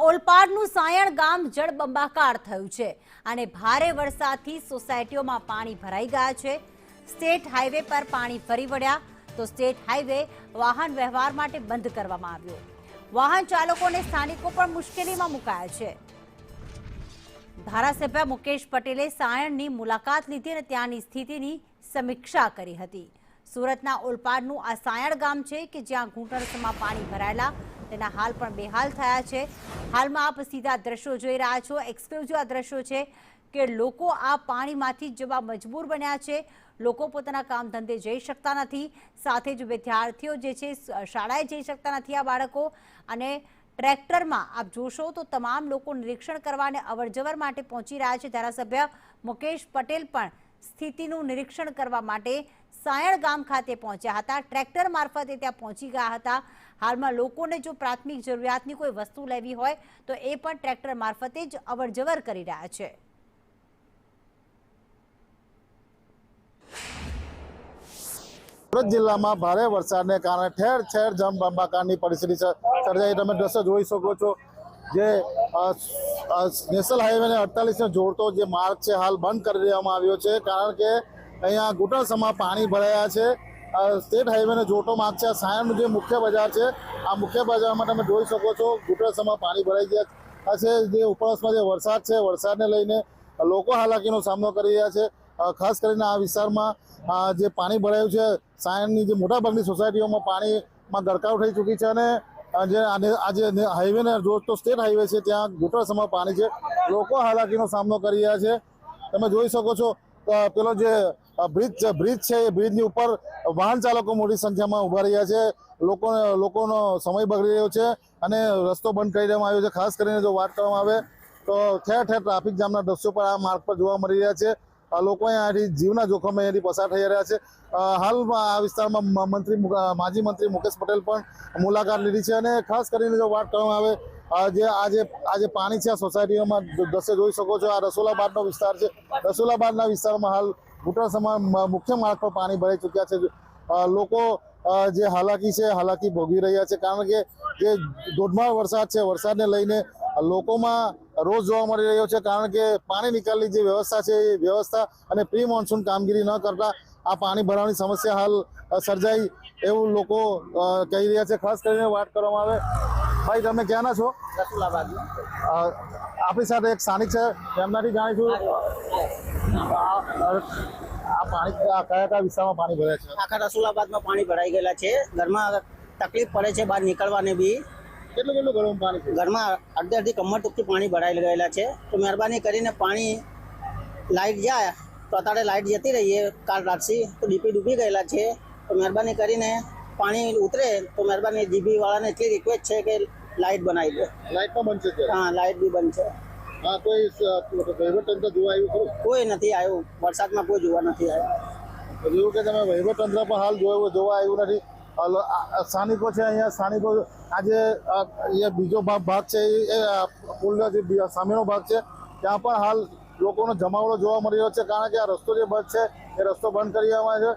ઓલપાડનું સાયણ ગામ જળબંબાકાર થયું છે અને ભારે વરસાદથી સોસાયટીઓમાં પાણી ભરાઈ ગયા છે। સ્ટેટ હાઈવે પર પાણી ફરી વળ્યા તો સ્ટેટ હાઈવે વાહન વ્યવહાર માટે બંધ કરવામાં આવ્યો। વાહન ચાલકો અને સ્થાનિકો પણ મુશ્કેલીમાં મુકાયા છે। ધારાસભ્ય મુકેશ પટેલે સાયણની મુલાકાત લીધી અને ત્યાંની સ્થિતિની સમીક્ષા કરી હતી। સુરતના ઓલપાડનું આ સાયણ ગામ છે કે જ્યાં ઘૂંટણસમાં પાણી ભરાયેલા તેના હાલ પણ બેહાલ થયા છે। હાલમાં આપ સીધા દ્રશ્યો જોઈ રહ્યા છો। એક્સક્લુઝિવ આ દ્રશ્યો છે કે લોકો આ પાણીમાંથી જવા મજબૂર બન્યા છે। લોકો પોતાના કામ ધંધે જઈ શકતા નથી, સાથે જ વિદ્યાર્થીઓ જે છે શાળાએ જઈ શકતા નથી। આ બાળકો અને ટ્રેક્ટરમાં આપ જોશો તો તમામ લોકો નિરીક્ષણ કરવા અને અવરજવર માટે પહોંચી રહ્યા છે। ધારાસભ્ય મુકેશ પટેલ પણ સ્થિતિનું નિરીક્ષણ કરવા માટે સાયણ ગામ ખાતે પહોંચ્યા હતા। ટ્રેક્ટર મારફતે ત્યાં પહોંચી ગયા હતા। હાલમાં લોકોને જો પ્રાથમિક જરૂરિયાતની કોઈ વસ્તુ લેવી હોય તો એ પણ ટ્રેક્ટર મારફતે જ અવરજવર કરી રહ્યા છે। સુરત જિલ્લામાં ભારે વરસાદને કારણે ઠેર ઠેર જળબંબાકારની પરિસ્થિતિ સર્જાઈ। તમે દ્રશ્ય જોઈ શકો છો, જે નેશનલ હાઈવે 48ને જોડતો જે માર્ગ છે હાલ બંધ કરી દેવામાં આવ્યો છે, કારણ કે અહીંયા ઘૂંટણસમાં પાણી ભરાયા છે। સ્ટેટ હાઈવેને જોડતો માર્ગ છે, સાયણનું જે મુખ્ય બજાર છે, આ મુખ્ય બજારમાં તમે જોઈ શકો છો ઘૂંટણસમાં પાણી ભરાઈ ગયા છે। જે ઉપરવાસમાં જે વરસાદ છે, વરસાદને લઈને લોકો હાલાકીનો સામનો કરી રહ્યા છે। ખાસ કરીને આ વિસ્તારમાં જે પાણી ભરાયું છે, સાયણની જે મોટાભાગની સોસાયટીઓમાં પાણીમાં ગરકાવ થઈ ચૂકી છે અને જે આજે હાઈવેને જોડતો સ્ટેટ હાઈવે છે ત્યાં ઘૂંટણસમાં પાણી છે। લોકો હાલાકીનો સામનો કરી રહ્યા છે। તમે જોઈ શકો છો પેલો જે બ્રિજ છે એ બ્રિજની ઉપર વાહન ચાલકો મોટી સંખ્યામાં ઉભા રહ્યા છે। લોકોનો સમય બગડી રહ્યો છે અને રસ્તો બંધ કરી દેવામાં આવ્યો છે। ખાસ કરીને જો વાત કરવામાં આવે તો ઠેર ઠેર ટ્રાફિક જામના દ્રશ્યો પર આ માર્ગ પર જોવા મળી રહ્યા છે। લોકો અહીંયાથી જીવના જોખમે અહીંયાથી પસાર થઈ રહ્યા છે। હાલમાં આ વિસ્તારમાં માજી મંત્રી મુકેશ પટેલ પણ મુલાકાત લીધી છે અને ખાસ કરીને જો વાત કરવામાં આવે આજે પાણી છે આ સોસાયટીઓમાં દ્રશ્ય જોઈ શકો છો। આ રસુલાબાદનો વિસ્તાર છે। રસુલાબાદના વિસ્તારમાં હાલ ઘૂંટણસમાં મુખ્ય માર્ગ પર પાણી ભરાઈ ચૂક્યા છે। લોકો જે હાલાકી ભોગવી રહ્યા છે, કારણ કે જે ધોધમાર વરસાદ છે, વરસાદને લઈને લોકોમાં રોજ જોવા મળી રહ્યો છે, કારણ કે પાણી નિકાલની જે વ્યવસ્થા છે એ વ્યવસ્થા અને પ્રી મોન્સૂન કામગીરી ન કરતા આ પાણી ભરાવાની સમસ્યા હાલ સર્જાઈ એવું લોકો કહી રહ્યા છે। ખાસ કરીને વાત કરવામાં આવે, ભાઈ તમે ક્યાંના છો? રસુલાબાદ। આપણી સાથે એક સ્થાનિક છે, તેમનાથી જાણીશું આ પાણી કયા વિસ્તારમાં પાણી ભરાય છે? આખા રસુલાબાદમાં પાણી ભરાઈ ગયેલા છે। ઘરમાં તકલીફ પડે છે બહાર નીકળવાની બી। કેટલું ઘરમાં પાણી છે? ઘરમાં અડધી કમર ટૂંકી પાણી ભરાઈ ગયેલા છે। તો મહેરબાની કરીને પાણી લાઇટ જાય તો અત્યારે લાઇટ જતી રહીએ કાલ રાતથી, તો ડીપી ડૂબી ગયેલા છે। તો મહેરબાની કરીને પાણી ઉતરે તો મહેરબાની જીબી વાળાને એટલી રિક્વેસ્ટ છે કે લાઇટ બનાવી દે। લાઇટ પણ બંધ છે? હા, લાઇટ બી બંધ છે। હા, કોઈ વહીવટતંત્ર જોવા આવ્યું ખરું? કોઈ નથી આવ્યું, વરસાદમાં કોઈ જોવા નથી આવ્યું। જેવું કે તમે વહીવટતંત્ર પણ હાલ જોવા આવ્યું નથી। સ્થાનિકો છે, અહીંયા સ્થાનિકો આજે એ બીજો ભાગ છે એ પુલનો જે સામેનો ભાગ છે ત્યાં પણ હાલ લોકોનો જમાવડો જોવા મળી રહ્યો છે, કારણ કે આ રસ્તો જે બંધ છે એ રસ્તો બંધ કરી દેવામાં છે।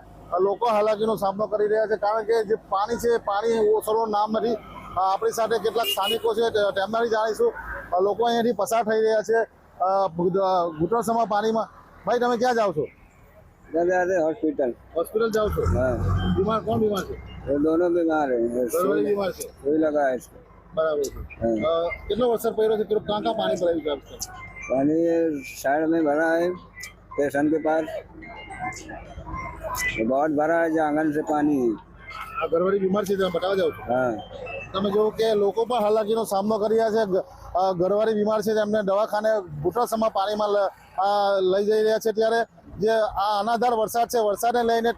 લોકો હાલાકીનો સામનો કરી રહ્યા છે, કારણ કે જે પાણી છે પાણી ઓસરવાનું નામ નથી। આપણી સાથે કેટલાક સ્થાનિકો છે તેમનાથી જાણીશું। લોકો અહીંયાથી પસાર થઈ રહ્યા છે ઘૂંટણસમાં પાણીમાં। ભાઈ તમે ક્યાં જાઓ છો? હોસ્પિટલ જાઓ છો? બીમાર કોણ બીમાર છે? दोनों बीमार है, ઘરવાળી બીમાર છે? सुई लगा है इसको। બરાબર છે। કેટલો વરસાદ પડ્યો છે? ક્યાં ક્યાં પાણી ભરાયું છે? पानी ये साइड में भरा है स्टेशन के पास, बहुत भरा है, जो आंगन से पानी है। આ ઘરવાળી બીમાર છે તમે બતાવવા જાઓ છો? हाँ, તમે જો કે લોકો પણ હાલાકીનો સામનો કરી રહ્યા છે। ઘરવાળી બીમાર છે, તેમને દવાખાને ઘૂંટણસમાં પાણીમાં લઈ જઈ રહ્યા છે। ત્યારે જે આ અનાધાર વરસાદ છે, વરસાદને લઈને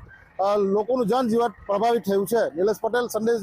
લોકોનું જનજીવન પ્રભાવિત થયું છે। નિલેશ પટેલ, સંદેશ।